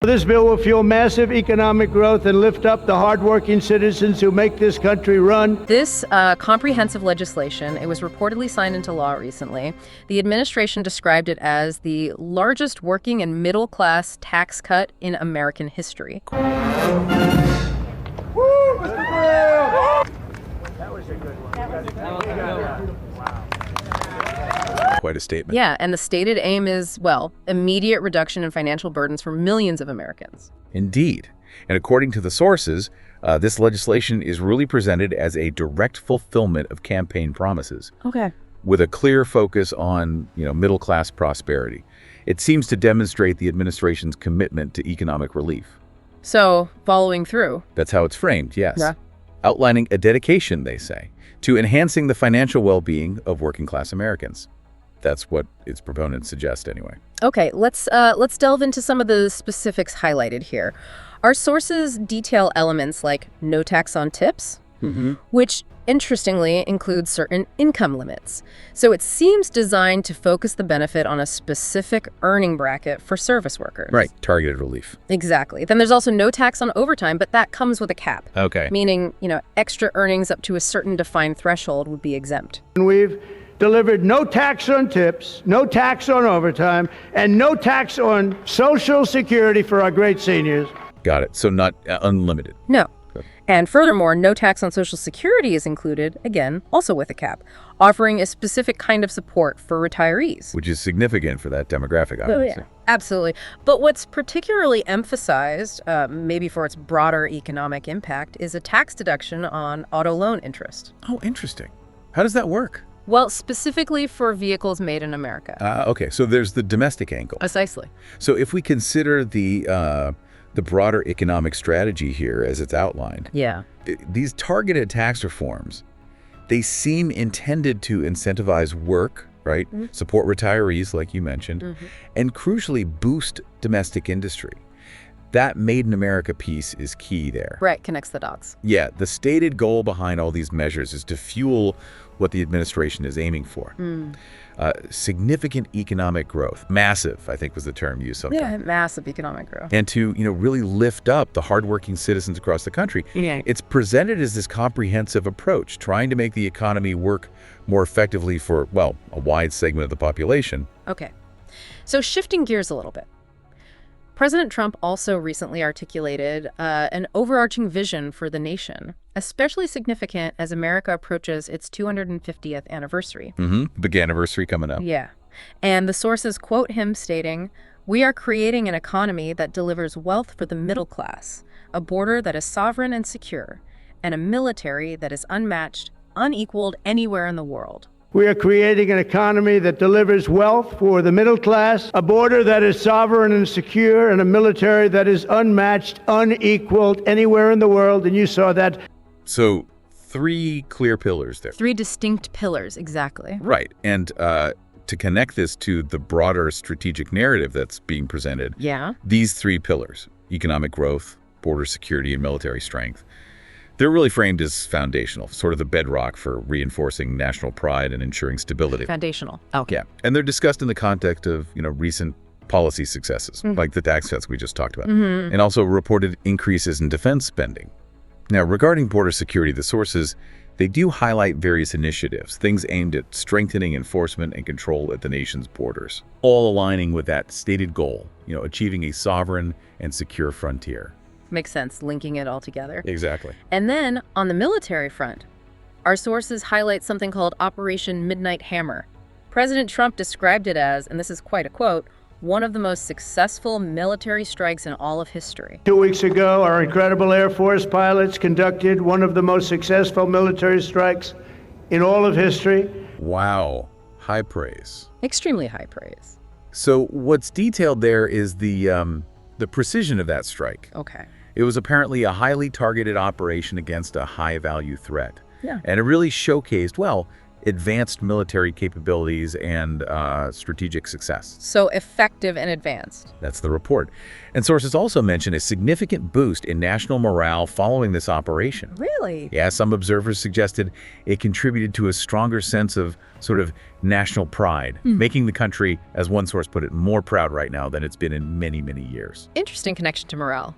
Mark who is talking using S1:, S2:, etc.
S1: This bill will fuel massive economic growth and lift up the hardworking citizens who make this country run.
S2: This comprehensive legislation, it was reportedly signed into law recently. The administration described it as the largest working and middle-class tax cut in American history.
S1: Woo, Mr. Grill! That was a good one.
S3: Quite a statement.
S2: Yeah, and the stated aim is, well, immediate reduction in financial burdens for millions of Americans.
S3: Indeed. And according to the sources, this legislation is really presented as a direct fulfillment of campaign promises.
S2: Okay.
S3: With a clear focus on, middle-class prosperity. It seems to demonstrate the administration's commitment to economic relief.
S2: So, following through.
S3: That's how it's framed, yes.
S2: Yeah.
S3: Outlining a dedication, they say, to enhancing the financial well-being of working-class Americans. That's what its proponents suggest anyway.
S2: Okay, let's delve into some of the specifics highlighted here. Our sources detail elements like no tax on tips, which interestingly includes certain income limits. So it seems designed to focus the benefit on a specific earning bracket for service workers.
S3: Right, targeted relief.
S2: Exactly. Then there's also no tax on overtime, but that comes with a cap.
S3: Okay.
S2: Meaning, extra earnings up to a certain defined threshold would be exempt.
S1: And we've delivered no tax on tips, no tax on overtime, and no tax on Social Security for our great seniors.
S3: Got it. So not unlimited.
S2: No.
S3: Good.
S2: And furthermore, no tax on Social Security is included, again, also with a cap, offering a specific kind of support for retirees.
S3: Which is significant for that demographic, obviously.
S2: Oh, yeah. Absolutely. But what's particularly emphasized, maybe for its broader economic impact, is a tax deduction on auto loan interest.
S3: Oh, interesting. How does that work?
S2: Well, specifically for vehicles made in America.
S3: Okay, so there's the domestic angle.
S2: Precisely.
S3: So if we consider the broader economic strategy here as it's outlined,
S2: Yeah.
S3: these targeted tax reforms, they seem intended to incentivize work, right? Support retirees, like you mentioned, and crucially boost domestic industry. That Made in America piece is key there.
S2: Right, connects the dots.
S3: Yeah, the stated goal behind all these measures is to fuel what the administration is aiming for. Significant economic growth. Massive, I think was the term used sometimes.
S2: Yeah, massive economic growth.
S3: And to, really lift up the hardworking citizens across the country.
S2: Yeah.
S3: It's presented as this comprehensive approach, trying to make the economy work more effectively for, well, a wide segment of the population.
S2: Okay. So shifting gears a little bit. President Trump also recently articulated an overarching vision for the nation, especially significant as America approaches its 250th anniversary.
S3: Big anniversary coming up.
S2: Yeah. And the sources quote him stating, "We are creating an economy that delivers wealth for the middle class, a border that is sovereign and secure, and a military that is unmatched, unequaled anywhere in the world."
S1: We are creating an economy that delivers wealth for the middle class, a border that is sovereign and secure, and a military that is unmatched, unequaled anywhere in the world. And you saw that.
S3: So 3 clear pillars there.
S2: 3 distinct pillars, exactly.
S3: Right. And to connect this to the broader strategic narrative that's being presented,
S2: Yeah.
S3: these 3 pillars, economic growth, border security, and military strength, they're really framed as foundational, sort of the bedrock for reinforcing national pride and ensuring stability.
S2: Foundational. Okay.
S3: Yeah. And they're discussed in the context of, recent policy successes, like the tax cuts we just talked about, and also reported increases in defense spending. Now, regarding border security, the sources, they do highlight various initiatives, things aimed at strengthening enforcement and control at the nation's borders, all aligning with that stated goal, achieving a sovereign and secure frontier.
S2: Makes sense, linking it all together.
S3: Exactly.
S2: And then, on the military front, our sources highlight something called Operation Midnight Hammer. President Trump described it as, and this is quite a quote, one of the most successful military strikes in all of history.
S1: 2 weeks ago, our incredible Air Force pilots conducted one of the most successful military strikes in all of history.
S3: Wow. High praise.
S2: Extremely high praise.
S3: So what's detailed there is the precision of that strike.
S2: Okay.
S3: It was apparently a highly targeted operation against a high-value threat.
S2: Yeah.
S3: And it really showcased, well, advanced military capabilities and strategic success.
S2: So effective and advanced.
S3: That's the report. And sources also mention a significant boost in national morale following this operation.
S2: Really?
S3: Yeah, some observers suggested it contributed to a stronger sense of sort of national pride, making the country, as one source put it, more proud right now than it's been in many, many years.
S2: Interesting connection to morale.